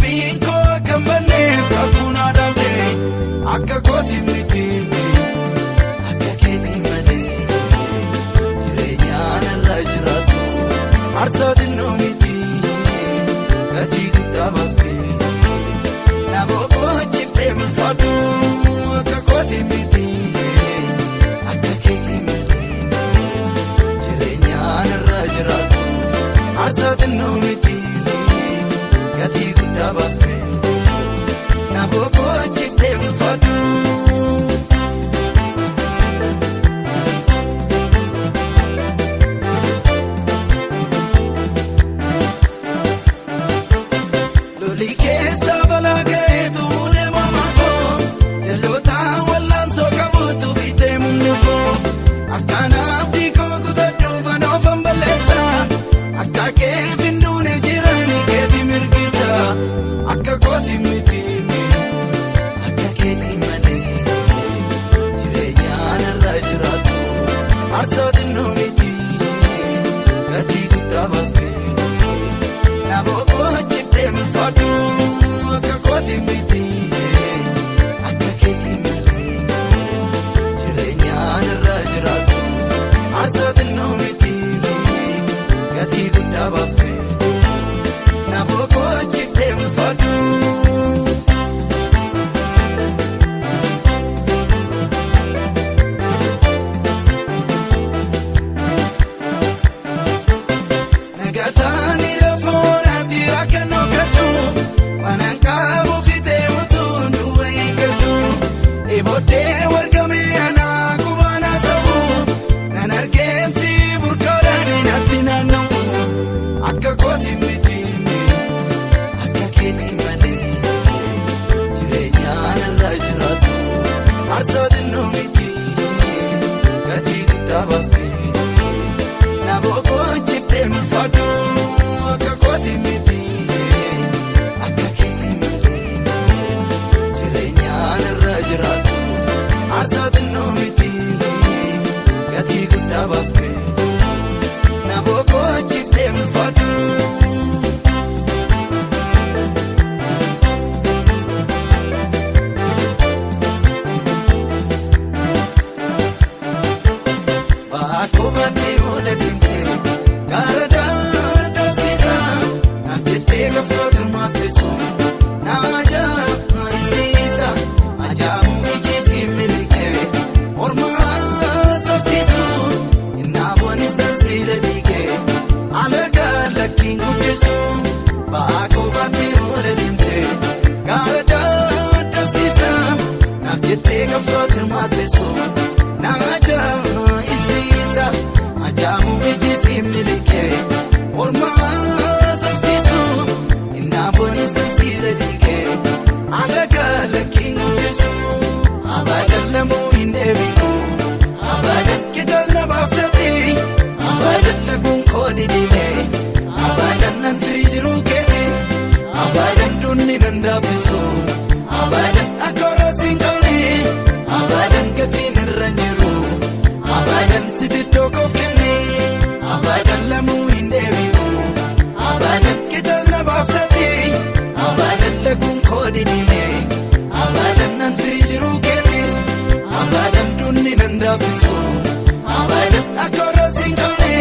Dadhabbiin koo akka hin banneef kakuu naa dhaabde akka kooti miti akka keetii malee jireenyaan irra jiraatu aarsaa xinnoo miti gatii guddaa baaftee na boqochiiftee mul'atu akka kooti miti akka keetii malee jireenyaan irra jiraatu aarsaa xinnoo miti gatii guddaa baaftee na boqochiiftee mul'atu. Aarsaa xinnoo miti gatii guddaa baaftee na boqochiiftee mul'atu akka kooti miti akka keetii malee jireenyaan irra jiraatu aarsaa xinnoo miti gatii guddaa baaftee na boqochiiftee mul'atu. Boodee wargamee anaa kubaana sabu nan argeemsi burkaadhaan natti naanna'u akka kooti miti akka keetii malee jireenyaan irra jiraatu aarsaa xinnoo miti gatii guddaa baaftee na boqochiiftee mul'atu akka kooti miti akka keetii malee jireenyaan irra jiraatu. Aarsaa xinnoo miti gatii guddaa baaftee na boqochiiftee mul'atu. Baakoo baatee oola deemtee gaara daandofsiisaa naaf jettee qabsoo hirmaatteessu na ajaa'ibsiisa ajaa'ibu. Baakoo baatee oola deemtee gaara daandofsiisaa naaf jettee qabsoo hirmaatteessu na ajaa'ibsiisa ajaa'ibu ijji milikee mormaa sabsiisu innaa boonisa siira dhiigee alagaa lakkiin guddisu abaadan lamuu hin deebi'u abaadan kitaabna baaftatee abaadan laguun koodi dhibee abaadan nan firii jiruu keetii abaadan duunni dandaafisu abaadan akka horaasiin qabne abaadan gatiin irra jiru abaadan sitittoo koof kenne abaadan lamuu hin deebi'u abaadan kitaabna baaftatee abaadan laguun koodi dhibee abaadan nan firii jiruu keetii abaadan duunni dandaafisu abaadan akka horaasiin qabne.